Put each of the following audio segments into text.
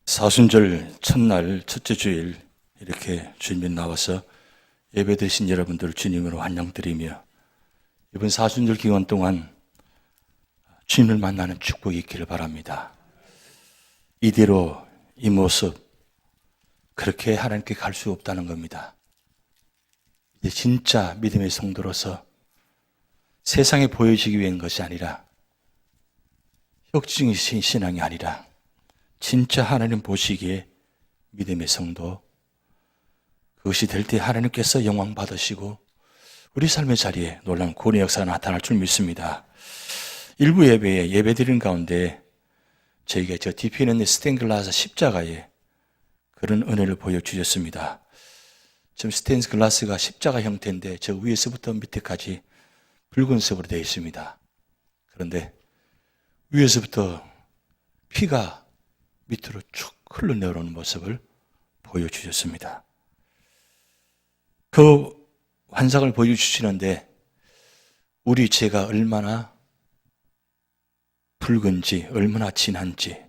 사순절 첫날 첫째 주일 이렇게 주님 나와서 예배드리신 여러분들 주님으로 환영드리며 이번 사순절 기간 동안 주님을 만나는 축복이 있기를 바랍니다. 이대로 이 모습 그렇게 하나님께 갈 수 없다는 겁니다. 이제 진짜 믿음의 성도로서 세상에 보여지기 위한 것이 아니라 혁증이신 신앙이 아니라 진짜 하나님 보시기에 믿음의 성도, 그것이 될 때 하나님께서 영광 받으시고 우리 삶의 자리에 놀라운 구원의 역사가 나타날 줄 믿습니다. 일부 예배에 예배드리는 가운데 저에게 저 뒤에 있는 스테인글라스 십자가에 그런 은혜를 보여주셨습니다. 지금 스테인글라스가 십자가 형태인데 저 위에서부터 밑에까지 붉은색으로 되어 있습니다. 그런데 위에서부터 피가 밑으로 쭉 흘러내려오는 모습을 보여주셨습니다. 그 환상을 보여주시는데 우리 죄가 얼마나 붉은지 얼마나 진한지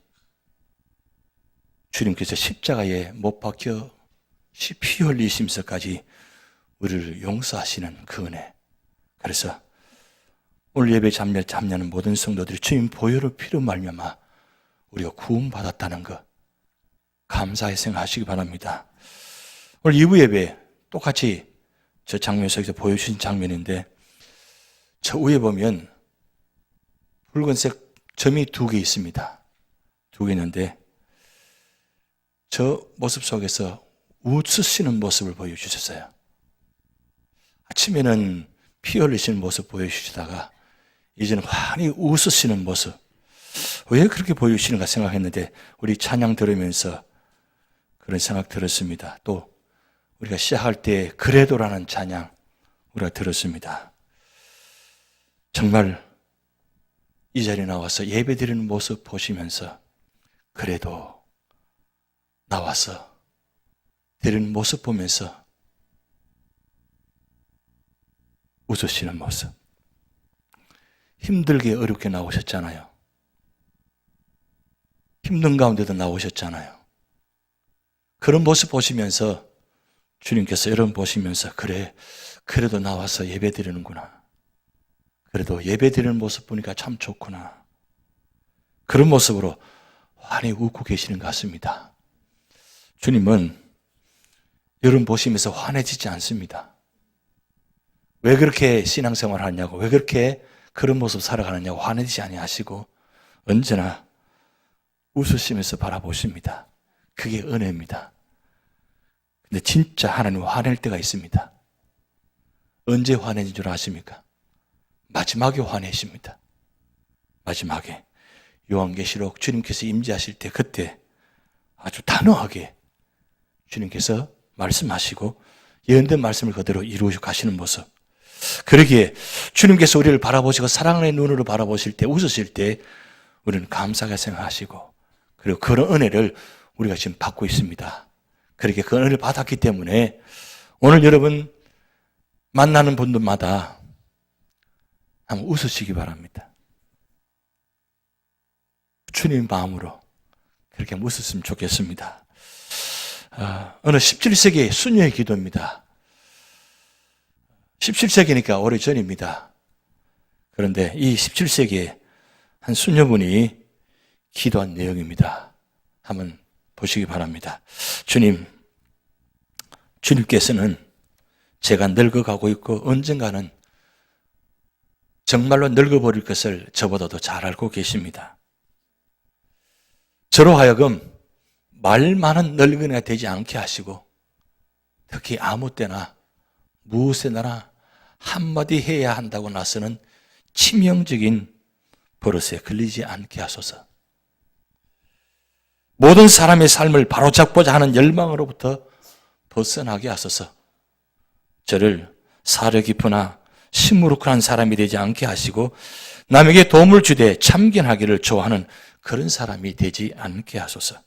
주님께서 십자가에 못 박혀 피 흘리시면서까지 우리를 용서하시는 그 은혜. 그래서 오늘 예배 참여하는 모든 성도들이 주님 보혈의 피로 말미암아 우리가 구원받았다는 것 감사히 생각하시기 바랍니다. 오늘 2부 예배 똑같이 저 장면 속에서 보여주신 장면인데 저 위에 보면 붉은색 점이 2개 있습니다. 2개 있는데 저 모습 속에서 웃으시는 모습을 보여주셨어요. 아침에는 피 흘리시는 모습 보여주시다가 이제는 환히 웃으시는 모습. 왜 그렇게 보여주시는가 생각했는데 우리 찬양 들으면서 그런 생각 들었습니다. 또 우리가 시작할 때 그래도라는 찬양 우리가 들었습니다. 정말 이 자리에 나와서 예배드리는 모습 보시면서 그래도 나와서 드리는 모습 보면서 웃으시는 모습. 힘들게 어렵게 나오셨잖아요. 힘든 가운데도 나오셨잖아요. 그런 모습 보시면서 주님께서 여러분 보시면서 그래도 나와서 예배 드리는구나. 그래도 예배 드리는 모습 보니까 참 좋구나. 그런 모습으로 환히 웃고 계시는 것 같습니다. 주님은 여러분 보시면서 환해지지 않습니다. 왜 그렇게 신앙생활을 하냐고, 왜 그렇게 그런 모습 살아가느냐고 환해지지 아니하시고 언제나 웃으시면서 바라보십니다. 그게 은혜입니다. 근데 진짜 하나님 화낼 때가 있습니다. 언제 화내는 줄 아십니까? 마지막에 화내십니다. 마지막에 요한계시록 주님께서 임재하실 때 그때 아주 단호하게 주님께서 말씀하시고 예언된 말씀을 그대로 이루어 가시는 모습. 그러기에 주님께서 우리를 바라보시고 사랑의 눈으로 바라보실 때 웃으실 때 우리는 감사하게 생각하시고 그리고 그런 은혜를 우리가 지금 받고 있습니다. 그렇게 그 은혜를 받았기 때문에 오늘 여러분 만나는 분들마다 한번 웃으시기 바랍니다. 주님 마음으로 그렇게 웃었으면 좋겠습니다. 어느 17세기 수녀의 기도입니다. 17세기니까 오래전입니다. 그런데 이 17세기에 한 수녀분이 기도한 내용입니다. 한번 보시기 바랍니다. 주님께서는 제가 늙어가고 있고 언젠가는 정말로 늙어버릴 것을 저보다도 잘 알고 계십니다. 저로 하여금 말 많은 늙은이가 되지 않게 하시고 특히 아무 때나 무엇에나 한마디 해야 한다고 나서는 치명적인 버릇에 걸리지 않게 하소서. 모든 사람의 삶을 바로잡고자 하는 열망으로부터 벗어나게 하소서. 저를 사려 깊으나 시무룩한 사람이 되지 않게 하시고 남에게 도움을 주되 참견하기를 좋아하는 그런 사람이 되지 않게 하소서.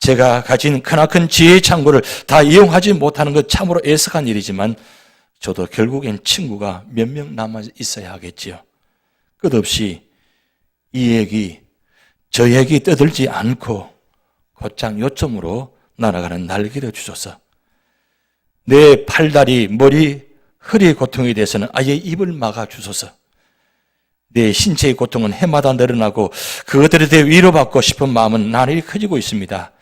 제가 가진 크나큰 지혜의 창고를 다 이용하지 못하는 것 참으로 애석한 일이지만 저도 결국엔 친구가 몇 명 남아 있어야 하겠지요. 끝없이 이 얘기 저 얘기 떠들지 않고 곧장 요점으로 날아가는 날개를 주소서. 내 팔다리, 머리, 허리의 고통에 대해서는 아예 입을 막아 주소서. 내 신체의 고통은 해마다 늘어나고 그것들에 대해 위로받고 싶은 마음은 나날이 커지고 있습니다.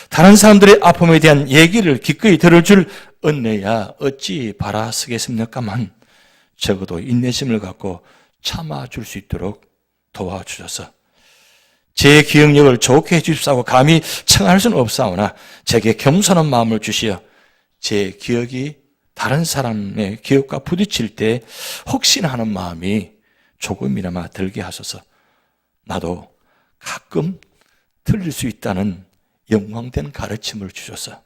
다른 사람들의 아픔에 대한 얘기를 기꺼이 들을 줄 은혜야 어찌 바라쓰겠습니까만 적어도 인내심을 갖고 참아줄 수 있도록 도와주셔서 제 기억력을 좋게 해주십사고 감히 청할 수는 없사오나 제게 겸손한 마음을 주시어 제 기억이 다른 사람의 기억과 부딪힐 때 혹시나 하는 마음이 조금이나마 들게 하소서. 나도 가끔 틀릴 수 있다는 영광된 가르침을 주셔서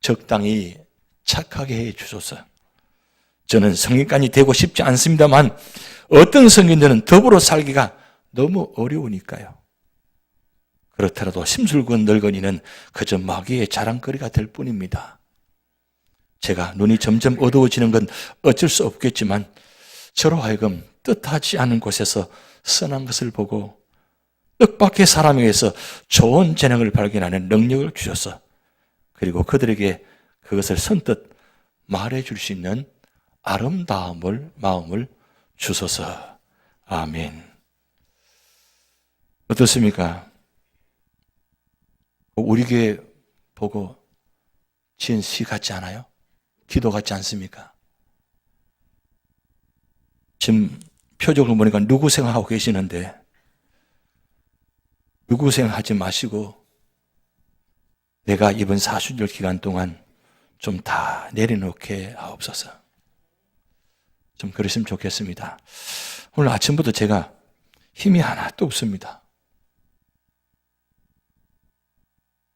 적당히 착하게 해 주소서. 저는 성인간이 되고 싶지 않습니다만 어떤 성인들은 더불어 살기가 너무 어려우니까요. 그렇더라도 심술군 늙은이는 그저 마귀의 자랑거리가 될 뿐입니다. 제가 눈이 점점 어두워지는 건 어쩔 수 없겠지만 저로 하여금 뜻하지 않은 곳에서 선한 것을 보고 뜻밖의 사람에 의해서 좋은 재능을 발견하는 능력을 주셔서 그리고 그들에게 그것을 선뜻 말해줄 수 있는 마음을 주소서. 아멘. 어떻습니까? 우리 교회 보고 지은 시 같지 않아요? 기도 같지 않습니까? 지금 표정을 보니까 누구 생각하고 계시는데 누구 생각하지 마시고 내가 이번 사순절 기간 동안 좀 다 내려놓게 하옵소서. 좀 그러시면 좋겠습니다. 오늘 아침부터 제가 힘이 하나도 없습니다.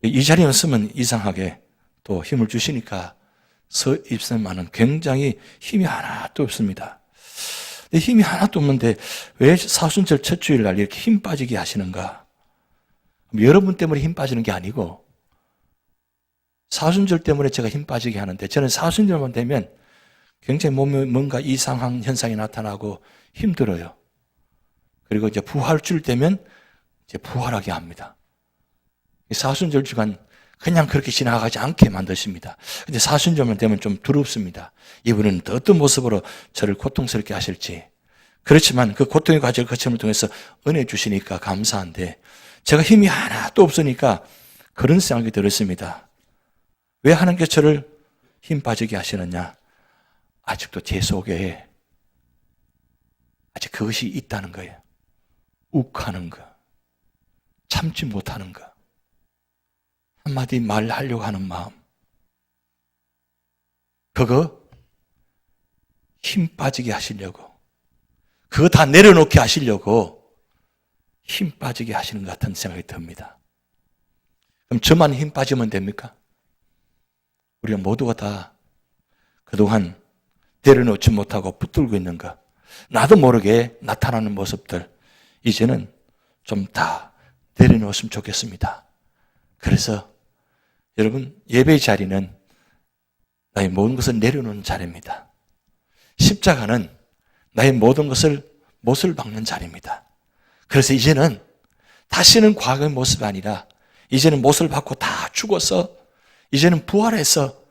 이 자리에 있으면 이상하게 또 힘을 주시니까 서 있으면은 굉장히 힘이 하나도 없습니다. 힘이 하나도 없는데 왜 사순절 첫 주일날 이렇게 힘 빠지게 하시는가? 여러분 때문에 힘 빠지는 게 아니고 사순절 때문에 제가 힘 빠지게 하는데 저는 사순절만 되면 굉장히 몸에 뭔가 이상한 현상이 나타나고 힘들어요. 그리고 이제 부활줄 되면 이제 부활하게 합니다. 사순절 주간 그냥 그렇게 지나가지 않게 만드십니다. 근데 사순절만 되면 좀 두렵습니다. 이분은 어떤 모습으로 저를 고통스럽게 하실지. 그렇지만 그 고통의 과정을 거침을 통해서 은혜 주시니까 감사한데 제가 힘이 하나도 없으니까 그런 생각이 들었습니다. 왜 하나님께 저를 힘 빠지게 하시느냐? 아직도 제 속에 아직 그것이 있다는 거예요. 욱하는 거, 참지 못하는 거, 한마디 말하려고 하는 마음, 그거 힘 빠지게 하시려고, 그거 다 내려놓게 하시려고 힘 빠지게 하시는 것 같은 생각이 듭니다. 그럼 저만 힘 빠지면 됩니까? 우리가 모두가 다 그동안 내려놓지 못하고 붙들고 있는 것, 나도 모르게 나타나는 모습들, 이제는 좀 다 내려놓았으면 좋겠습니다. 그래서 여러분, 예배의 자리는 나의 모든 것을 내려놓는 자리입니다. 십자가는 나의 모든 못을 박는 자리입니다. 그래서 이제는 다시는 과거의 모습이 아니라 이제는 못을 받고 다 죽어서 이제는 부활해서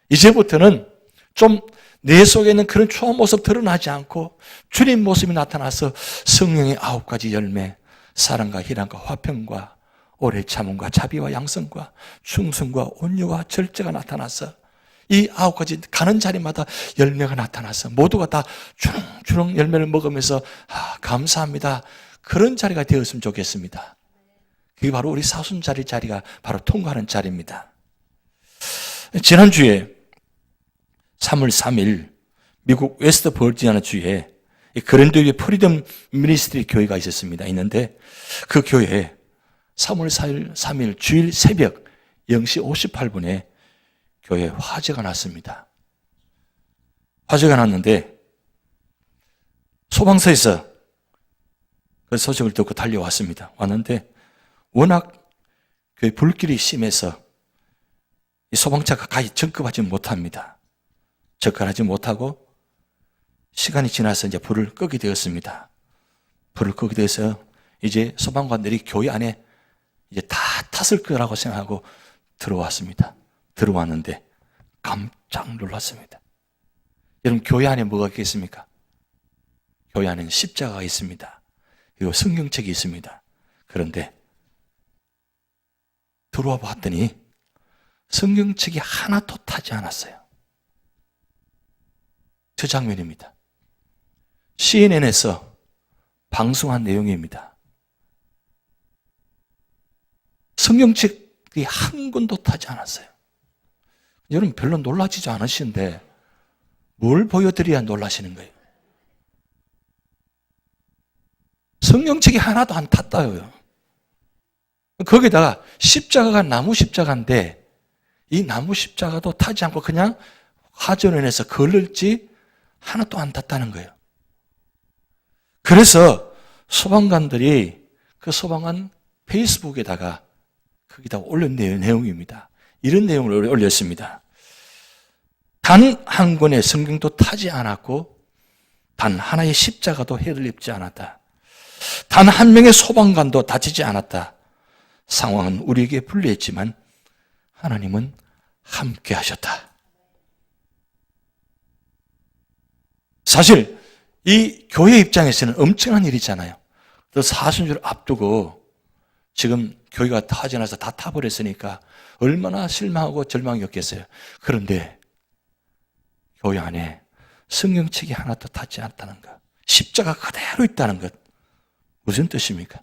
이제부터는 좀 내 속에 있는 그런 추한 모습 드러나지 않고 주님 모습이 나타나서 성령의 9가지 열매, 사랑과 희락과 화평과 오래 참음과 자비와 양성과 충성과 온유와 절제가 나타나서 이 9가지 가는 자리마다 열매가 나타나서 모두가 다 주렁주렁 열매를 먹으면서 감사합니다. 그런 자리가 되었으면 좋겠습니다. 그게 바로 우리 사순자리가 바로 통과하는 자리입니다. 지난주에 3월 3일 미국 웨스트 버지니아 주에 그랜드뷰 프리덤 미니스트리 교회가 있었습니다. 그 교회에 3월 3일 주일 새벽 0시 58분에 교회에 화재가 났습니다. 화재가 났는데 소방서에서 그 소식을 듣고 달려왔습니다. 왔는데 워낙 교회 불길이 심해서 이 소방차가 가히 접근하지 못합니다. 접근하지 못하고 시간이 지나서 이제 불을 끄게 되었습니다. 불을 끄게 돼서 이제 소방관들이 교회 안에 이제 다 탔을 거라고 생각하고 들어왔습니다. 들어왔는데 깜짝 놀랐습니다. 여러분, 교회 안에 뭐가 있겠습니까? 교회 안에는 십자가가 있습니다. 그리고 성경책이 있습니다. 그런데 들어와 봤더니 성경책이 하나도 타지 않았어요. 저 장면입니다. CNN에서 방송한 내용입니다. 성경책이 한 권도 타지 않았어요. 여러분, 별로 놀라지도 않으시는데 뭘 보여드려야 놀라시는 거예요? 성경책이 하나도 안 탔다고요. 거기다가 십자가가 나무 십자가인데 이 나무 십자가도 타지 않고 그냥 화전원에서 걸을지 하나도 안 탔다는 거예요. 그래서 소방관들이 그 소방관 페이스북에다가 거기다 올린 내용입니다. 이런 내용을 올렸습니다. 단 한 권의 성경도 타지 않았고 단 하나의 십자가도 해를 입지 않았다. 단 한 명의 소방관도 다치지 않았다. 상황은 우리에게 불리했지만 하나님은 함께 하셨다. 사실 이 교회 입장에서는 엄청난 일이잖아요. 또 사순절을 앞두고 지금 교회가 타전해서 다 타버렸으니까 얼마나 실망하고 절망이었겠어요. 그런데 교회 안에 성경책이 하나도 닿지 않다는 것, 십자가 그대로 있다는 것, 무슨 뜻입니까?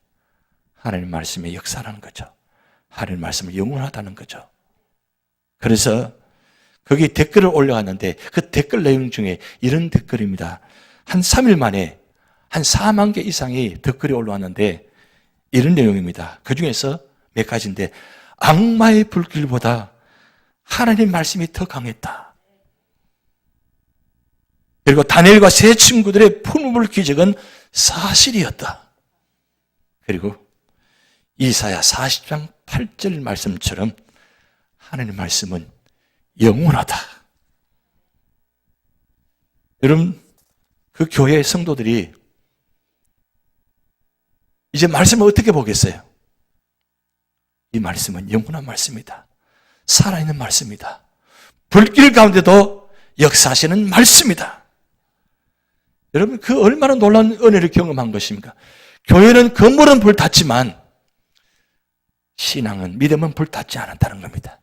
하나님 말씀의 역사라는 거죠. 하나님 말씀은 영원하다는 거죠. 그래서 거기 댓글을 올려갔는데 그 댓글 내용 중에 이런 댓글입니다. 한 3일 만에 한 4만 개 이상의 댓글이 올라왔는데 이런 내용입니다. 그 중에서 몇 가지인데, 악마의 불길보다 하나님 말씀이 더 강했다. 그리고 다니엘과 세 친구들의 푸르물 기적은 사실이었다. 그리고 이사야 40장 8절 말씀처럼 하나님 말씀은 영원하다. 여러분, 그 교회의 성도들이 이제 말씀을 어떻게 보겠어요? 이 말씀은 영원한 말씀이다. 살아있는 말씀이다. 불길 가운데도 역사하시는 말씀이다. 여러분, 그 얼마나 놀라운 은혜를 경험한 것입니까? 교회는 건물은 불탔지만 신앙은, 믿음은 불탔지 않았다는 겁니다.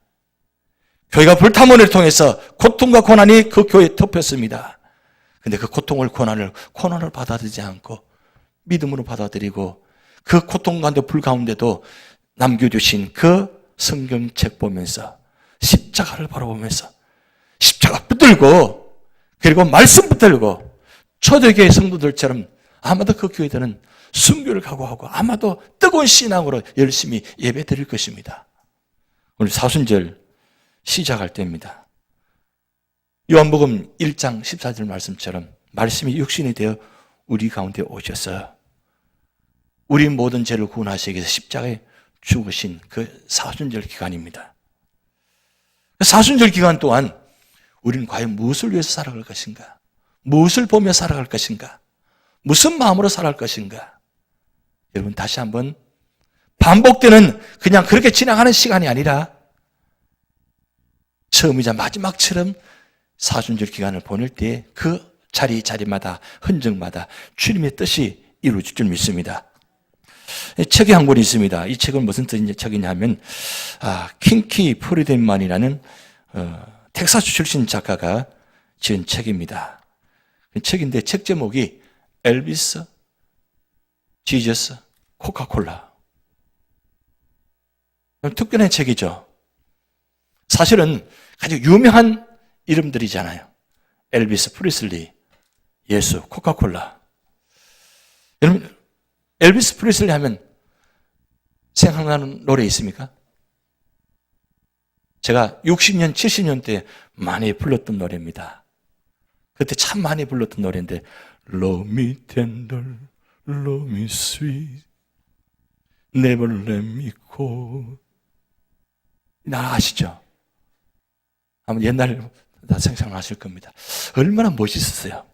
교회가 불타문을 통해서 고통과 고난이 그 교회에 덮였습니다. 근데 그 고통을, 고난을 받아들이지 않고 믿음으로 받아들이고 그 고통 가운데 불 가운데도 남겨주신 그 성경책 보면서 십자가를 바라보면서 십자가 붙들고 그리고 말씀 붙들고 초대교회 성도들처럼 아마도 그 교회들은 순교를 각오하고 아마도 뜨거운 신앙으로 열심히 예배 드릴 것입니다. 오늘 사순절 시작할 때입니다. 요한복음 1장 14절 말씀처럼 말씀이 육신이 되어 우리 가운데 오셔서 우리 모든 죄를 구원하시기 위해서 십자가에 죽으신 그 사순절 기간입니다. 사순절 기간 동안 우리는 과연 무엇을 위해서 살아갈 것인가? 무엇을 보며 살아갈 것인가? 무슨 마음으로 살아갈 것인가? 여러분, 다시 한번 반복되는 그냥 그렇게 지나가는 시간이 아니라 처음이자 마지막처럼 사순절 기간을 보낼 때 그 자리마다 흔적마다 주님의 뜻이 이루어질 줄 믿습니다. 책이 한 권이 있습니다. 이 책은 무슨 책이냐면 킹키 프리덴만이라는 텍사스 출신 작가가 지은 책입니다. 책인데 책 제목이 엘비스, 지저스, 코카콜라. 특별한 책이죠. 사실은 아주 유명한 이름들이잖아요. 엘비스 프리슬리, 예수, 코카콜라. 여러분, 엘비스 프리슬리 하면 생각나는 노래 있습니까? 제가 60년, 70년 대 많이 불렀던 노래입니다. 그때 참 많이 불렀던 노래인데 Love me tender, love me sweet, never let me go. 나 아시죠? 아마 옛날에 다 생각나실 겁니다. 얼마나 멋있었어요.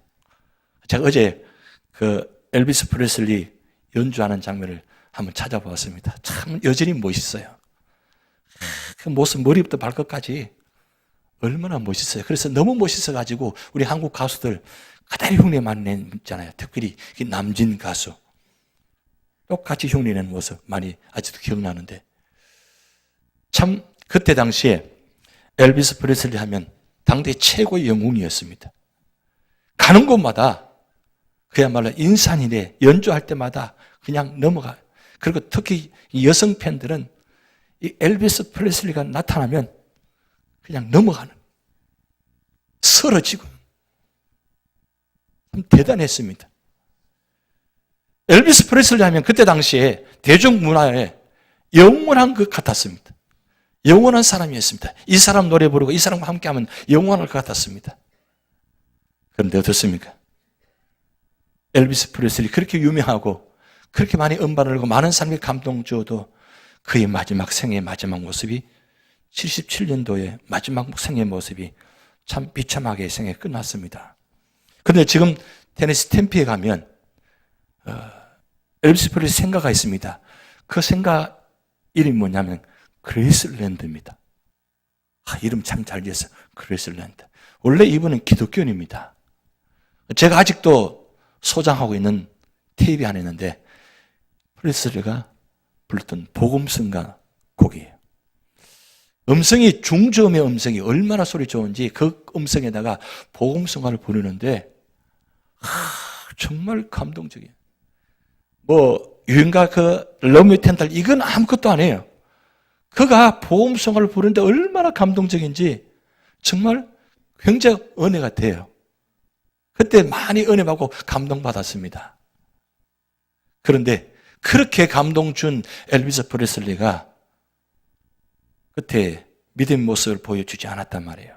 제가 어제 그 엘비스 프레슬리 연주하는 장면을 한번 찾아보았습니다. 참 여전히 멋있어요. 그 모습 머리부터 발끝까지 얼마나 멋있어요. 그래서 너무 멋있어가지고 우리 한국 가수들 그다리 흉내 많이 냈잖아요. 특별히 남진 가수. 똑같이 흉내 내는 모습 많이 아직도 기억나는데 참 그때 당시에 엘비스 프레슬리 하면 당대 최고의 영웅이었습니다. 가는 곳마다 그야말로 인산이래 연주할 때마다 그냥 넘어가. 그리고 특히 이 여성 팬들은 이 엘비스 프레슬리가 나타나면 그냥 넘어가는, 쓰러지고 참 대단했습니다. 엘비스 프레슬리 하면 그때 당시에 대중문화에 영원한 것 같았습니다. 영원한 사람이었습니다. 이 사람 노래 부르고 이 사람과 함께하면 영원할 것 같았습니다. 그런데 어떻습니까? 엘비스 프레슬리 그렇게 유명하고 그렇게 많이 음반을 내고 많은 사람에게 감동 주어도 그의 마지막 생애의 마지막 모습이 77년도의 마지막 생애의 모습이 참 비참하게 생애 끝났습니다. 그런데 지금 테네시 템피에 가면 엘비스 프레슬리 생가가 있습니다. 그 생가 이름이 뭐냐면 그레이슬랜드입니다. 이름 참 잘 지었어요. 그레이슬랜드. 원래 이분은 기독교인입니다. 제가 아직도 소장하고 있는 테이프 안에 있는데 프레슬리가 불렀던 복음성가 곡이에요. 음성이 중저음의 음성이 얼마나 소리 좋은지 그 음성에다가 복음성가를 부르는데 정말 감동적이에요. 유인가 러브 유 텐달 이건 아무것도 아니에요. 그가 복음성가를 부르는데 얼마나 감동적인지 정말 굉장히 은혜가 돼요. 그때 많이 은혜 받고 감동받았습니다. 그런데 그렇게 감동 준 엘비스 프레슬리가 그때 믿음의 모습을 보여주지 않았단 말이에요.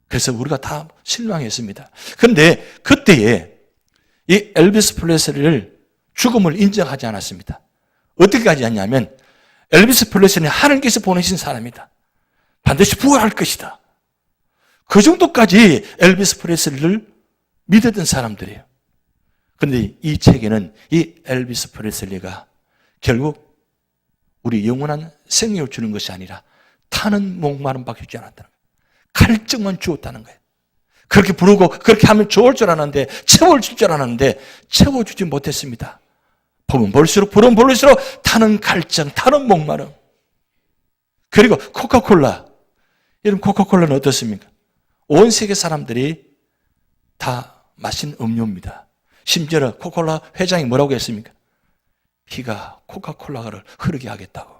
그래서 우리가 다 실망했습니다. 그런데 그때에 이 엘비스 프레슬리를 죽음을 인정하지 않았습니다. 어떻게 하지 않냐면 엘비스 프레슬리는 하나님께서 보내신 사람이다. 반드시 부활할 것이다. 그 정도까지 엘비스 프레슬리를 믿었던 사람들이에요. 그런데 이 책에는 이 엘비스 프레슬리가 결국 우리 영원한 생명을 주는 것이 아니라 타는 목마름 밖에 주지 않았다는 거예요. 갈증만 주었다는 거예요. 그렇게 부르고 그렇게 하면 좋을 줄 알았는데 채워줄 줄 알았는데 채워주지 못했습니다. 보면 볼수록 부르면 볼수록 타는 갈증, 타는 목마름. 그리고 코카콜라. 여러분 코카콜라는 어떻습니까? 온 세계 사람들이 다 마신 음료입니다. 심지어 코카콜라 회장이 뭐라고 했습니까? 피가 코카콜라를 흐르게 하겠다고.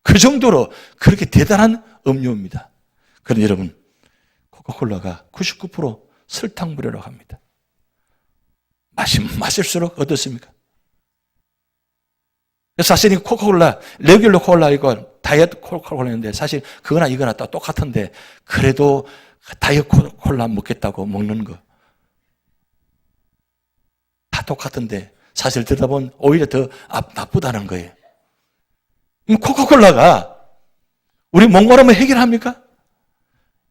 그 정도로 그렇게 대단한 음료입니다. 그런데 여러분 코카콜라가 99% 설탕물이라고 합니다. 마시면 마실수록 어떻습니까? 사실 이 코카콜라, 레귤러 콜라 이거 다이어트 코카콜라인데 사실 그거나 이거나 다 똑같은데 그래도 다이어트 콜라 먹겠다고 먹는 거 다 똑같은데 사실 듣다 보면 오히려 더 나쁘다는 거예요. 코카콜라가 우리 목마름을 해결합니까?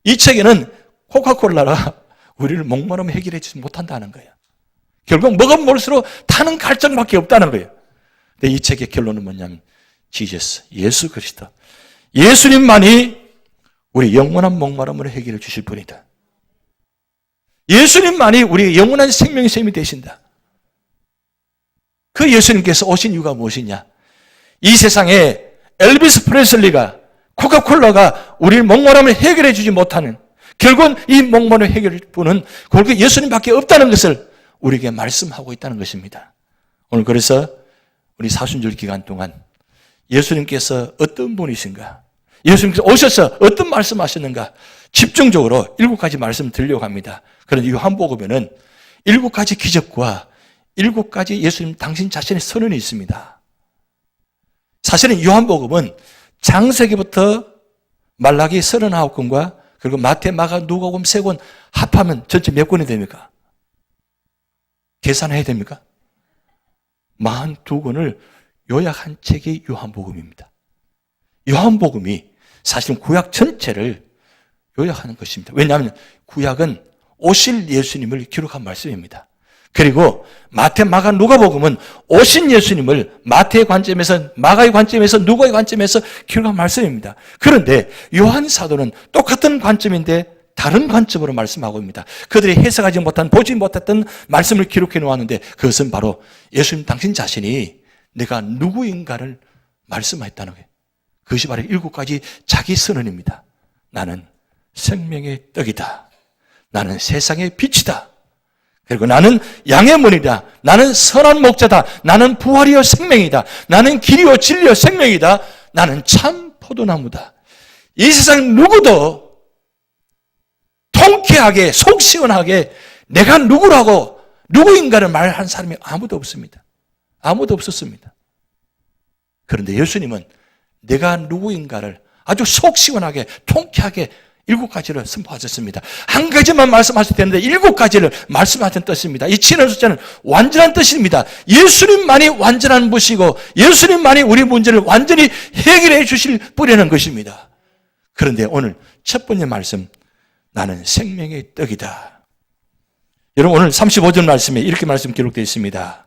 이 책에는 코카콜라가 우리를 목마름을 해결해 주지 못한다는 거예요. 결국 먹으면 먹을수록 타는 갈증밖에 없다는 거예요. 근데 이 책의 결론은 뭐냐면 지저스, 예수 그리스도. 예수님만이 우리 영원한 목마름을 해결해 주실 분이다. 예수님만이 우리 영원한 생명의 셈이 되신다. 그 예수님께서 오신 이유가 무엇이냐? 이 세상에 엘비스 프레슬리가 코카콜라가 우리 목마름을 해결해 주지 못하는 결국은 이 목마름을 해결할 분은 결국 예수님밖에 없다는 것을 우리에게 말씀하고 있다는 것입니다. 오늘 그래서 우리 사순절 기간 동안 예수님께서 어떤 분이신가? 예수님께서 오셔서 어떤 말씀하셨는가? 집중적으로 7가지 말씀 드리려고 합니다. 그런데 요한복음에는 7가지 기적과 7가지 예수님 당신 자신의 선언이 있습니다. 사실은 요한복음은 창세기부터 말라기 39권과 그리고 마태, 마가, 누가복음 3권 합하면 전체 몇 권이 됩니까? 계산해야 됩니까? 42권을 요약한 책이 요한복음입니다. 요한복음이 사실은 구약 전체를 요약하는 것입니다. 왜냐하면 구약은 오실 예수님을 기록한 말씀입니다. 그리고 마태, 마가, 누가복음은 오신 예수님을 마태의 관점에서, 마가의 관점에서, 누가의 관점에서 기록한 말씀입니다. 그런데 요한 사도는 똑같은 관점인데 다른 관점으로 말씀하고 있습니다. 그들이 해석하지 못한, 보지 못했던 말씀을 기록해 놓았는데 그것은 바로 예수님 당신 자신이 내가 누구인가를 말씀하였다는 거예요. 그것이 바로 7가지 자기 선언입니다. 나는 생명의 떡이다. 나는 세상의 빛이다. 그리고 나는 양의 문이다. 나는 선한 목자다. 나는 부활이요 생명이다. 나는 길이요 진리요 생명이다. 나는 참 포도나무다. 이 세상 누구도 통쾌하게 속 시원하게 내가 누구라고 누구인가를 말한 사람이 아무도 없습니다. 아무도 없었습니다. 그런데 예수님은 내가 누구인가를 아주 속 시원하게 통쾌하게 7가지를 선포하셨습니다. 한 가지만 말씀하셔도 되는데 7가지를 말씀하신 뜻입니다. 이 7의 숫자는 완전한 뜻입니다. 예수님만이 완전한 분이고 예수님만이 우리 문제를 완전히 해결해 주실 분이라는 것입니다. 그런데 오늘 첫 번째 말씀, 나는 생명의 떡이다. 여러분 오늘 35절 말씀에 이렇게 말씀 기록되어 있습니다.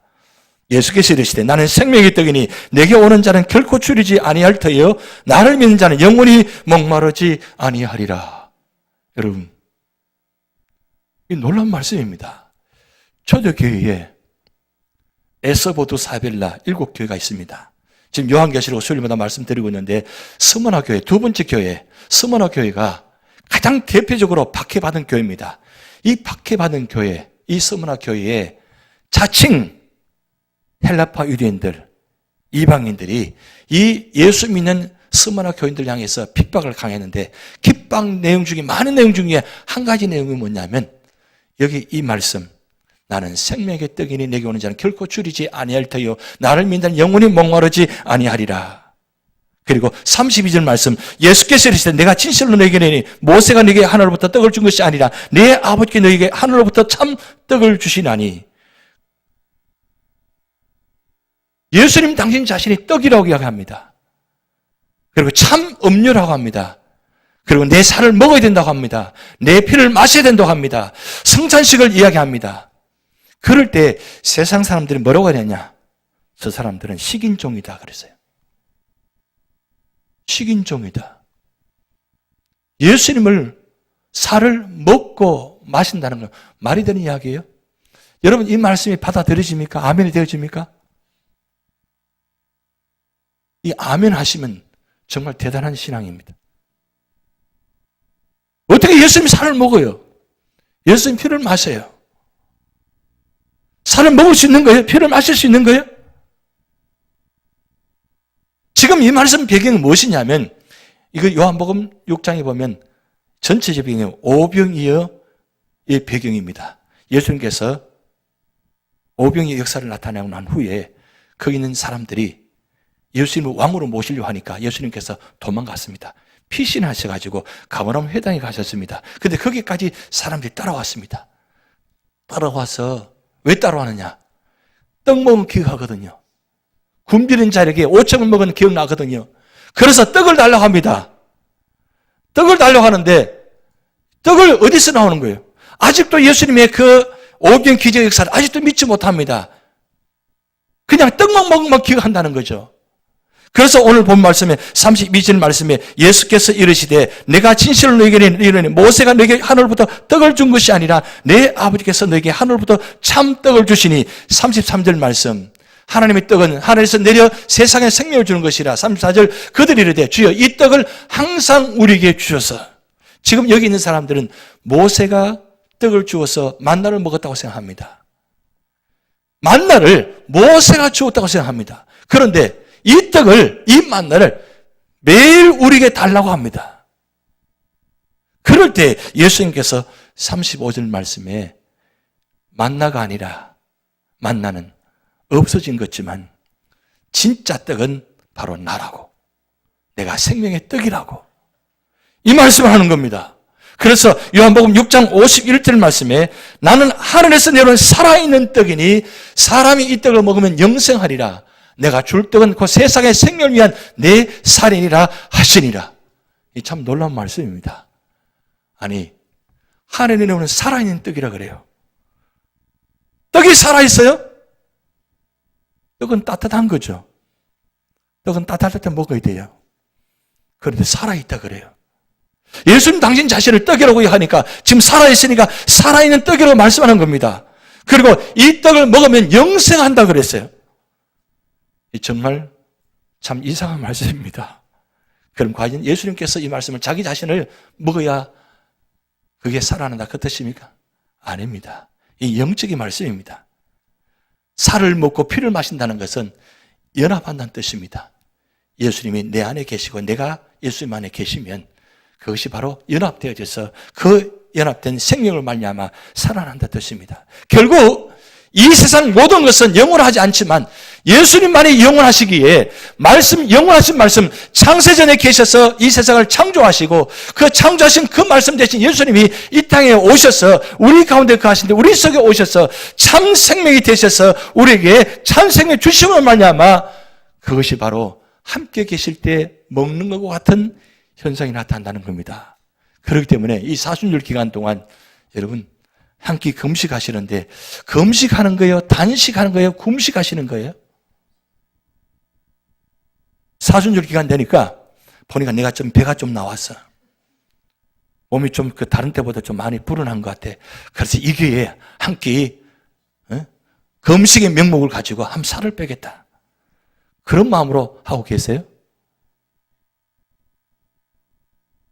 예수께서 이르시되 나는 생명의 떡이니 내게 오는 자는 결코 줄이지 아니할 터이요 나를 믿는 자는 영원히 목마르지 아니하리라. 여러분 이 놀라운 말씀입니다. 초대교회에 에서보드 사벨라 7교회가 있습니다. 지금 요한계시록 수요일마다 말씀드리고 있는데 스무나 교회, 두 번째 교회 스무나 교회가 가장 대표적으로 박해받은 교회입니다. 이 박해받은 교회, 이 스무나 교회에 자칭 헬라파 유대인들, 이방인들이 이 예수 믿는 스무나 교인들 향해서 핍박을 강했는데 핍박 내용 중에 많은 내용 중에 한 가지 내용이 뭐냐면 여기 이 말씀, 나는 생명의 떡이니 내게 오는 자는 결코 줄이지 아니할 터요 나를 믿는 영원히 목마르지 아니하리라. 그리고 32절 말씀, 예수께서 이르시되 내가 진실로 너에게 이르니 모세가 너에게 하늘로부터 떡을 준 것이 아니라 내 아버지께 너에게 하늘로부터 참 떡을 주시나니. 예수님 당신 자신이 떡이라고 이야기합니다. 그리고 참 음료라고 합니다. 그리고 내 살을 먹어야 된다고 합니다. 내 피를 마셔야 된다고 합니다. 성찬식을 이야기합니다. 그럴 때 세상 사람들이 뭐라고 하느냐? 저 사람들은 식인종이다 그랬어요. 식인종이다. 예수님을 살을 먹고 마신다는 건 말이 되는 이야기예요? 여러분 이 말씀이 받아들여집니까? 아멘이 되어집니까? 이 아멘 하시면 정말 대단한 신앙입니다. 어떻게 예수님 살을 먹어요? 예수님 피를 마셔요. 살을 먹을 수 있는 거예요? 피를 마실 수 있는 거예요? 지금 이 말씀 배경이 무엇이냐면 이거 요한복음 6장에 보면 전체적인 오병이어의 배경입니다. 예수님께서 오병이어 역사를 나타내고 난 후에 거기 있는 사람들이 예수님을 왕으로 모시려고 하니까 예수님께서 도망갔습니다. 피신하셔가지고 가버나움 회당에 가셨습니다. 그런데 거기까지 사람들이 따라왔습니다. 따라와서 왜 따라왔느냐? 떡 먹으면 기억하거든요. 굶주린 자에게 오청을 먹은 기억나거든요. 그래서 떡을 달라고 합니다. 떡을 달라고 하는데 떡을 어디서 나오는 거예요? 아직도 예수님의 그 오병 기적 역사를 아직도 믿지 못합니다. 그냥 떡만 먹으면 기억한다는 거죠. 그래서 오늘 본 말씀에 32절 말씀에 예수께서 이르시되 내가 진실로 너에게 이르니 모세가 너에게 하늘로부터 떡을 준 것이 아니라 내 아버지께서 너에게 하늘로부터 참 떡을 주시니 33절 말씀 하나님의 떡은 하늘에서 내려 세상에 생명을 주는 것이라. 34절 그들이 이르되 주여 이 떡을 항상 우리에게 주셔서. 지금 여기 있는 사람들은 모세가 떡을 주어서 만나를 먹었다고 생각합니다. 만나를 모세가 주었다고 생각합니다. 그런데 이 떡을, 이 만나를 매일 우리에게 달라고 합니다. 그럴 때 예수님께서 35절 말씀에 만나가 아니라 만나는 없어진 것지만 진짜 떡은 바로 나라고, 내가 생명의 떡이라고 이 말씀을 하는 겁니다. 그래서 요한복음 6장 51절 말씀에 나는 하늘에서 내려온 살아있는 떡이니 사람이 이 떡을 먹으면 영생하리라. 내가 줄 떡은 그 세상의 생명을 위한 내 살이니라 하시니라. 이 참 놀라운 말씀입니다. 아니 하늘에 내려오는 살아있는 떡이라 그래요. 떡이 살아있어요? 떡은 따뜻한 거죠. 떡은 따뜻할 때 먹어야 돼요. 그런데 살아있다 그래요. 예수님 당신 자신을 떡이라고 하니까 지금 살아있으니까 살아있는 떡이라고 말씀하는 겁니다. 그리고 이 떡을 먹으면 영생한다 그랬어요. 정말 참 이상한 말씀입니다. 그럼 과연 예수님께서 이 말씀을 자기 자신을 먹어야 그게 살아난다 그 뜻입니까? 아닙니다. 이 영적인 말씀입니다. 살을 먹고 피를 마신다는 것은 연합한다는 뜻입니다. 예수님이 내 안에 계시고 내가 예수님 안에 계시면 그것이 바로 연합되어져서 그 연합된 생명을 말미암아 살아난다는 뜻입니다. 결국 이 세상 모든 것은 영원하지 않지만 예수님만이 영원하시기에 영원하신 말씀, 창세전에 계셔서 이 세상을 창조하시고 그 창조하신 그 말씀 대신 예수님이 이 땅에 오셔서 우리 가운데 거하신데 우리 속에 오셔서 참 생명이 되셔서 우리에게 참 생명 주심을 말미암아 그것이 바로 함께 계실 때 먹는 것과 같은 현상이 나타난다는 겁니다. 그렇기 때문에 이 사순절 기간 동안 여러분 한 끼 금식하시는데 금식하는 거예요? 단식하는 거예요? 금식하시는 거예요? 사순절 기간 되니까 보니까 내가 좀 배가 좀 나왔어. 몸이 좀 그 다른 때보다 좀 많이 불어난 것 같아. 그래서 이 기회에 한 끼 금식의 명목을 가지고 한 살을 빼겠다. 그런 마음으로 하고 계세요?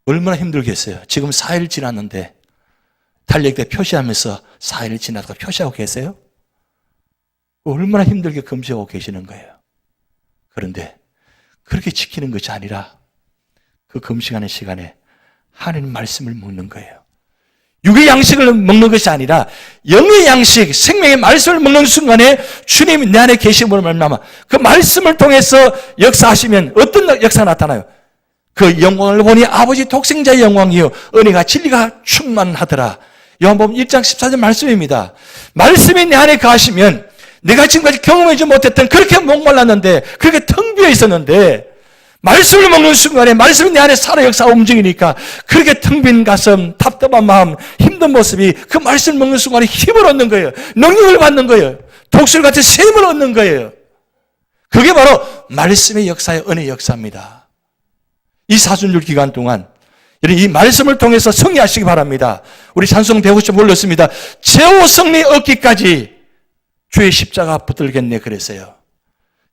얼마나 힘들겠어요. 지금 4일 지났는데 달력에 표시하면서 4일 지나서 표시하고 계세요? 얼마나 힘들게 금식하고 계시는 거예요. 그런데 그렇게 지키는 것이 아니라 그 금식하는 시간에 하나님 말씀을 먹는 거예요. 육의 양식을 먹는 것이 아니라 영의 양식, 생명의 말씀을 먹는 순간에 주님이 내 안에 계심으로 말미암아 그 말씀을 통해서 역사하시면 어떤 역사가 나타나요? 그 영광을 보니 아버지 독생자의 영광이요 은혜가 진리가 충만하더라. 요한복음 1장 14절 말씀입니다. 말씀이 내 안에 거하시면 내가 지금까지 경험하지 못했던 그렇게 목말랐는데 그렇게 텅 비어 있었는데 말씀을 먹는 순간에 말씀이 내 안에 살아 역사 움직이니까 그렇게 텅 빈 가슴, 답답한 마음, 힘든 모습이 그 말씀을 먹는 순간에 힘을 얻는 거예요. 능력을 받는 거예요. 독수리같이 샘을 얻는 거예요. 그게 바로 말씀의 역사의 은혜의 역사입니다. 이 사순절 기간 동안 이 말씀을 통해서 승리하시기 바랍니다. 우리 찬송 150점 올렸습니다. 최후 승리 얻기까지 주의 십자가 붙들겠네 그랬어요.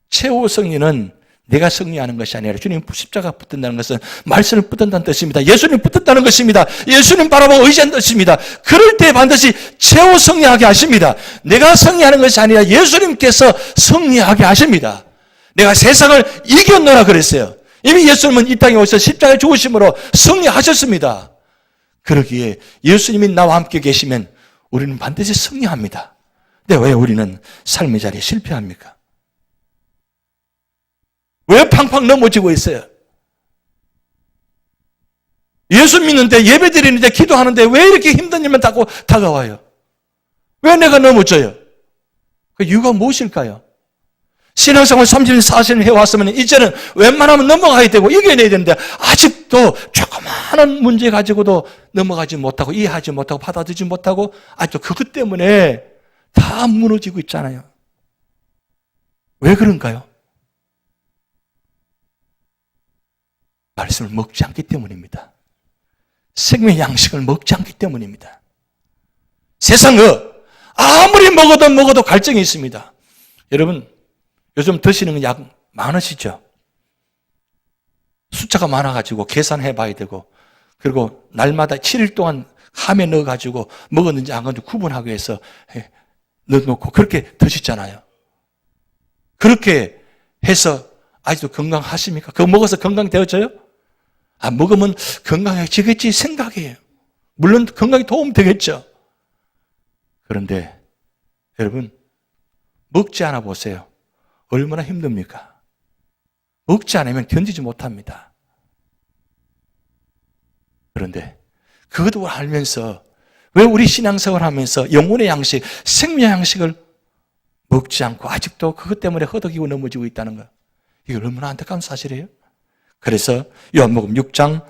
최후 승리는 내가 승리하는 것이 아니라 주님 십자가 붙든다는 것은 말씀을 붙든다는 뜻입니다. 예수님 붙든다는 것입니다. 예수님 바라보고 의지한다는 뜻입니다. 그럴 때 반드시 최후 승리하게 하십니다. 내가 승리하는 것이 아니라 예수님께서 승리하게 하십니다. 내가 세상을 이겼노라 그랬어요. 이미 예수님은 이 땅에 오셔서 십자가에 죽으심으로 승리하셨습니다. 그러기에 예수님이 나와 함께 계시면 우리는 반드시 승리합니다. 근데 왜 우리는 삶의 자리에 실패합니까? 왜 팡팡 넘어지고 있어요? 예수 믿는데 예배 드리는데 기도하는데 왜 이렇게 힘든 일만 다가와요? 왜 내가 넘어져요? 그 이유가 무엇일까요? 신앙생활 30년, 40년 해왔으면 이제는 웬만하면 넘어가야 되고 이겨내야 되는데 아직도 조그마한 문제 가지고도 넘어가지 못하고 이해하지 못하고 받아들이지 못하고 아직도 그것 때문에 다 무너지고 있잖아요. 왜 그런가요? 말씀을 먹지 않기 때문입니다. 생명의 양식을 먹지 않기 때문입니다. 세상은 아무리 먹어도 갈증이 있습니다. 여러분 요즘 드시는 약 많으시죠? 숫자가 많아가지고 계산해 봐야 되고 그리고 날마다 7일 동안 함에 넣어가지고 먹었는지 안 먹었는지 구분하기 위해서 넣어놓고 그렇게 드시잖아요. 그렇게 해서 아직도 건강하십니까? 그거 먹어서 건강되어져요? 먹으면 건강해지겠지 생각이에요. 물론 건강에 도움 되겠죠. 그런데 여러분 먹지 않아 보세요. 얼마나 힘듭니까? 먹지 않으면 견디지 못합니다. 그런데 그것도 알면서 왜 우리 신앙생활 하면서 영혼의 양식, 생명의 양식을 먹지 않고 아직도 그것 때문에 허덕이고 넘어지고 있다는 거. 이게 얼마나 안타까운 사실이에요? 그래서 요한복음 6장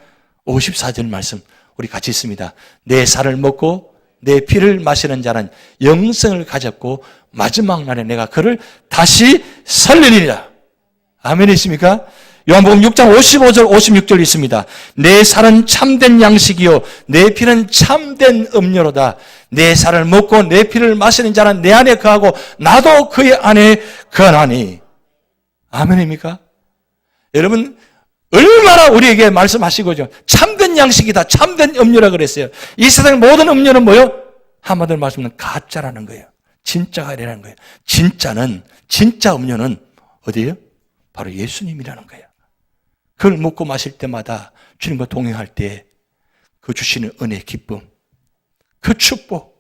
54절 말씀 우리 같이 있습니다. 내 살을 먹고 내 피를 마시는 자는 영생을 가졌고 마지막 날에 내가 그를 다시 살리리라. 아멘이십니까? 요한복음 6장 55절 56절 있습니다. 내 살은 참된 양식이요 내 피는 참된 음료로다. 내 살을 먹고 내 피를 마시는 자는 내 안에 거하고 나도 그의 안에 거하나니. 아멘입니까? 여러분 얼마나 우리에게 말씀하시고죠. 참된 양식이다. 참된 음료라 그랬어요. 이 세상 모든 음료는 뭐요? 한마디로 말씀은 가짜라는 거예요. 진짜가 아니라는 거예요. 진짜 음료는 어디예요? 바로 예수님이라는 거예요. 그걸 먹고 마실 때마다 주님과 동행할 때 그 주시는 은혜, 기쁨, 그 축복.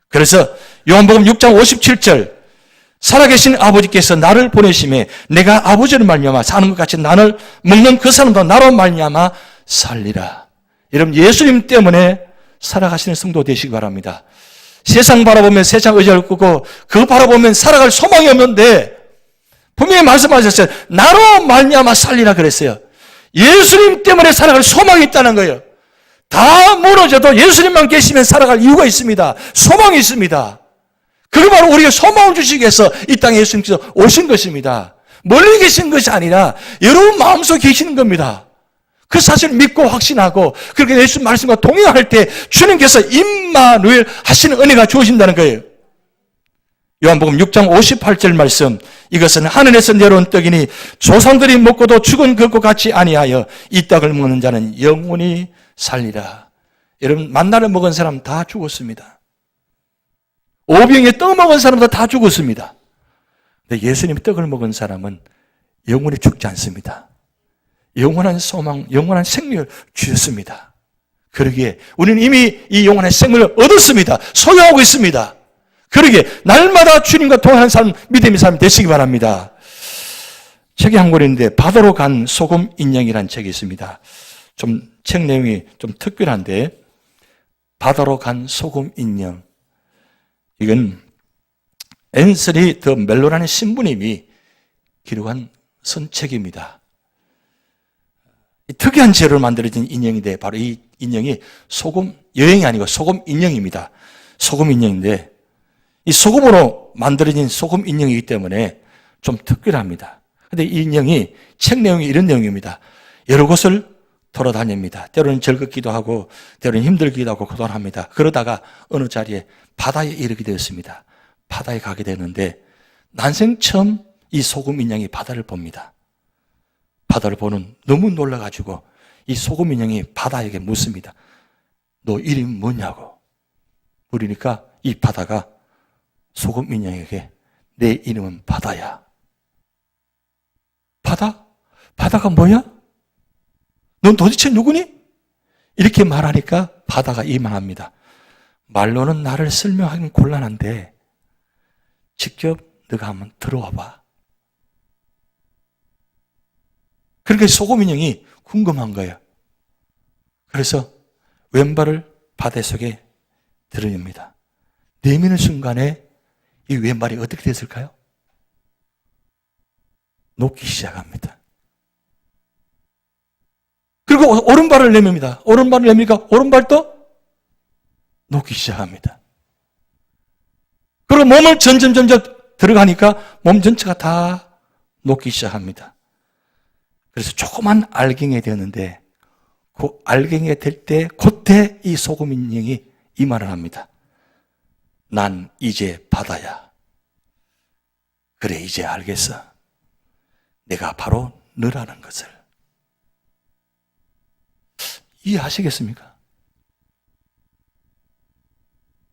그래서 요한복음 6장 57절 살아계신 아버지께서 나를 보내심에 내가 아버지를 말미암아 사는 것 같이 나를 먹는 그 사람도 나로 말미암아 살리라. 여러분 예수님 때문에 살아가시는 성도 되시기 바랍니다. 세상 바라보면 세상 의지를 끄고 그거 바라보면 살아갈 소망이 없는데 분명히 말씀하셨어요. 나로 말미암아 살리라 그랬어요. 예수님 때문에 살아갈 소망이 있다는 거예요. 다 무너져도 예수님만 계시면 살아갈 이유가 있습니다. 소망이 있습니다. 그게 바로 우리에게 소망을 주시기 위해서 이 땅에 예수님께서 오신 것입니다. 멀리 계신 것이 아니라 여러분 마음속에 계시는 겁니다. 그 사실을 믿고 확신하고 그렇게 예수님 말씀과 동행할 때 주님께서 임마누엘 하시는 은혜가 주어진다는 거예요. 요한복음 6장 58절 말씀 이것은 하늘에서 내려온 떡이니 조상들이 먹고도 죽은 것과 같이 아니하여 이 떡을 먹는 자는 영원히 살리라. 여러분 만나를 먹은 사람 다 죽었습니다. 오병에 떡 먹은 사람도 다 죽었습니다. 근데 예수님 떡을 먹은 사람은 영원히 죽지 않습니다. 영원한 소망, 영원한 생명을 주셨습니다. 그러기에 우리는 이미 이 영원한 생명을 얻었습니다. 소유하고 있습니다. 그러기에 날마다 주님과 동행하는 사람, 믿음의 사람이 되시기 바랍니다. 책이 한 권인데 바다로 간 소금 인형이라는 책이 있습니다. 좀 책 내용이 좀 특별한데 바다로 간 소금 인형. 이건 앤서니 더 멜로라는 신부님이 기록한 선책입니다. 특이한 재료로 만들어진 인형인데 바로 이 인형이 소금 여행이 아니고 소금 인형입니다. 소금 인형인데 이 소금으로 만들어진 소금 인형이기 때문에 좀 특별합니다. 그런데 이 인형이 책 내용이 이런 내용입니다. 여러 곳을 돌아다닙니다. 때로는 즐겁기도 하고 때로는 힘들기도 하고 고단합니다. 그러다가 어느 자리에 바다에 이르게 되었습니다. 바다에 가게 되는데 난생 처음 이 소금 인형이 바다를 봅니다. 바다를 보는 너무 놀라가지고 이 소금 인형이 바다에게 묻습니다. 너 이름이 뭐냐고 물으니까 이 바다가 소금 인형에게 내 이름은 바다야. 바다? 바다가 뭐야? 넌 도대체 누구니? 이렇게 말하니까 바다가 이만합니다. 말로는 나를 설명하기는 곤란한데 직접 너가 한번 들어와 봐. 그렇게 소금 인형이 궁금한 거예요. 그래서 왼발을 바다 속에 들여냅니다. 내미는 순간에 이 왼발이 어떻게 됐을까요? 녹기 시작합니다. 그리고 오른발을 내밉니다. 오른발을 내미니까 오른발도 녹기 시작합니다. 그리고 몸을 점점 들어가니까 몸 전체가 다 녹기 시작합니다. 그래서 조그만 알갱이가 되었는데 그 알갱이가 될 때 그때 이 소금 인형이 이 말을 합니다. 난 이제 바다야. 그래 이제 알겠어. 내가 바로 너라는 것을. 이해하시겠습니까?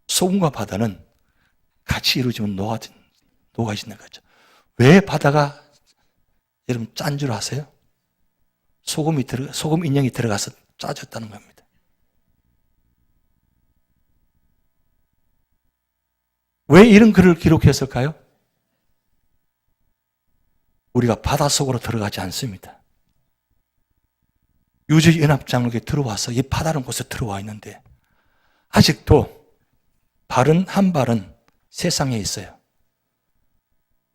소금과 바다는 같이 이루어지면 녹아지는 거죠. 왜 바다가 여러분 짠 줄 아세요? 소금 인형이 들어가서 짜졌다는 겁니다. 왜 이런 글을 기록했을까요? 우리가 바닷속으로 들어가지 않습니다. 유주연합장로에 들어와서 이 바다는 곳에 들어와 있는데 아직도 한 발은 세상에 있어요.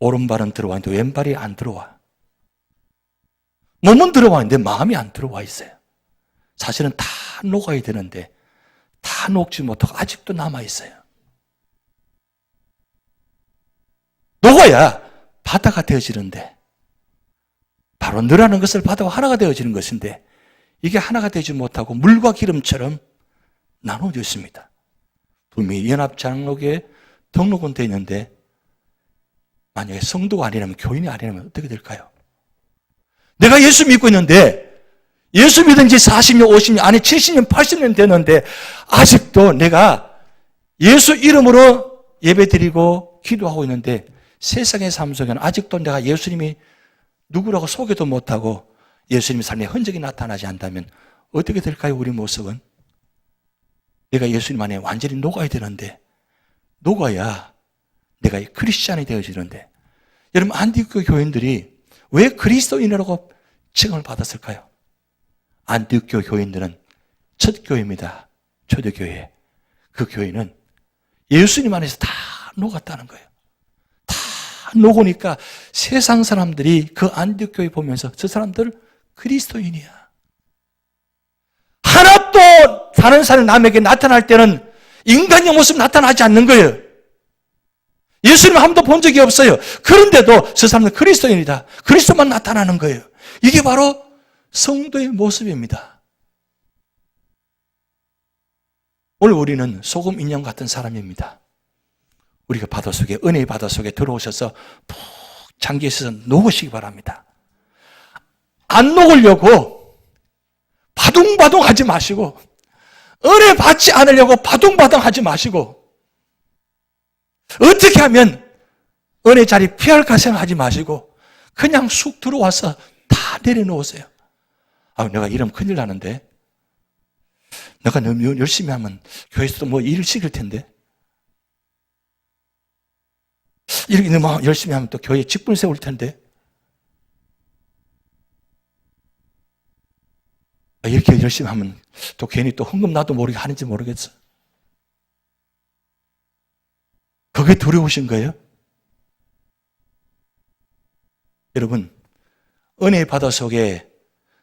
오른발은 들어와 있는데 왼발이 안 들어와. 몸은 들어와 있는데 마음이 안 들어와 있어요. 사실은 다 녹아야 되는데 다 녹지 못하고 아직도 남아있어요. 녹아야 바다가 되어지는데, 바로 너라는 것을 바다와 하나가 되어지는 것인데, 이게 하나가 되지 못하고 물과 기름처럼 나눠져 있습니다. 분명히 연합장로교에 등록은 되어 있는데, 만약에 성도가 아니라면, 교인이 아니라면 어떻게 될까요? 내가 예수 믿고 있는데, 예수 믿은 지 40년, 50년, 아니 70년, 80년 됐는데 아직도 내가 예수 이름으로 예배드리고 기도하고 있는데 세상의 삶 속에는 아직도 내가 예수님이 누구라고 소개도 못하고 예수님의 삶의 흔적이 나타나지 않다면 어떻게 될까요? 우리 모습은. 내가 예수님 안에 완전히 녹아야 되는데, 녹아야 내가 크리스찬이 되어지는데, 여러분 안디옥 교인들이 왜 그리스도인이라고 칭을 받았을까요? 안디옥 교인들은 첫 교회입니다. 초대교회. 그 교회는 예수님 안에서 다 녹았다는 거예요. 다 녹으니까 세상 사람들이 그 안디옥 교회 보면서 저 사람들 그리스도인이야. 하나도 다른 사람 남에게 나타날 때는 인간의 모습 나타나지 않는 거예요. 예수님 한 번도 본 적이 없어요. 그런데도 저 사람은 그리스도인이다. 그리스도만 나타나는 거예요. 이게 바로 성도의 모습입니다. 오늘 우리는 소금 인형 같은 사람입니다. 우리가 바다 속에, 은혜의 바다 속에 들어오셔서 푹 잠겨 있어서 녹으시기 바랍니다. 안 녹으려고 바둥바둥 하지 마시고, 은혜 받지 않으려고 바둥바둥 하지 마시고, 어떻게 하면 은혜 자리 피할까 생각하지 마시고 그냥 쑥 들어와서 다 내려놓으세요. 아, 내가 이러면 큰일 나는데, 내가 너무 열심히 하면 교회에서도 뭐 일을 시킬 텐데, 이렇게 너무 열심히 하면 또 교회에 직분 세울 텐데, 이렇게 열심히 하면 또 괜히 또 헌금 나도 모르게 하는지 모르겠어. 그게 두려우신 거예요? 여러분, 은혜의 바다 속에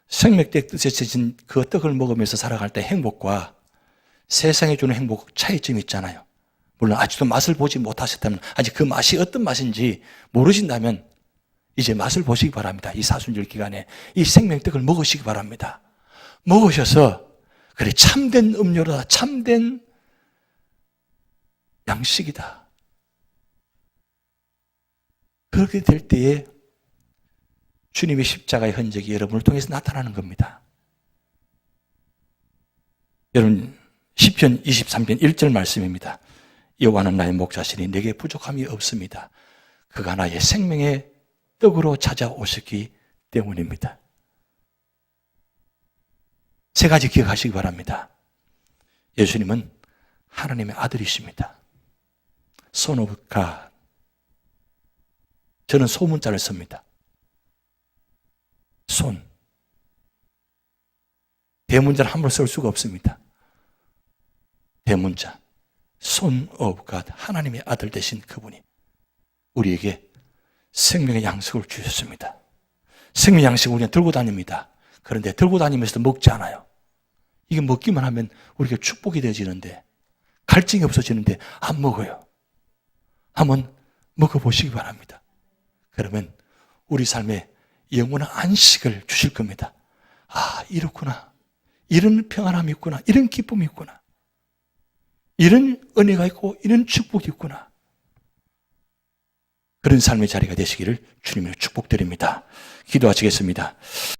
생명의 뜻에 진 그 떡을 먹으면서 살아갈 때 행복과 세상에 주는 행복 차이점이 있잖아요. 물론 아직도 맛을 보지 못하셨다면, 아직 그 맛이 어떤 맛인지 모르신다면 이제 맛을 보시기 바랍니다. 이 사순절 기간에 이 생명의 떡을 먹으시기 바랍니다. 먹으셔서 그래 참된 음료다, 참된 양식이다. 그렇게 될 때에 주님의 십자가의 흔적이 여러분을 통해서 나타나는 겁니다. 여러분 시편 23편 1절 말씀입니다. 여호와는 나의 목자시니 내게 부족함이 없습니다. 그가 나의 생명의 떡으로 찾아오셨기 때문입니다. 세 가지 기억하시기 바랍니다. 예수님은 하나님의 아들이십니다. Son of God. 저는 소문자를 씁니다. 손. 대문자를 함부로 쓸 수가 없습니다. 대문자. Son of God. 하나님의 아들 되신 그분이 우리에게 생명의 양식을 주셨습니다. 생명의 양식을 우리는 들고 다닙니다. 그런데 들고 다니면서도 먹지 않아요. 이게 먹기만 하면 우리가 축복이 되어지는데, 갈증이 없어지는데 안 먹어요. 한번 먹어보시기 바랍니다. 그러면 우리 삶에 영원한 안식을 주실 겁니다. 아, 이렇구나. 이런 평안함이 있구나. 이런 기쁨이 있구나. 이런 은혜가 있고 이런 축복이 있구나. 그런 삶의 자리가 되시기를 주님으로 축복드립니다. 기도하시겠습니다.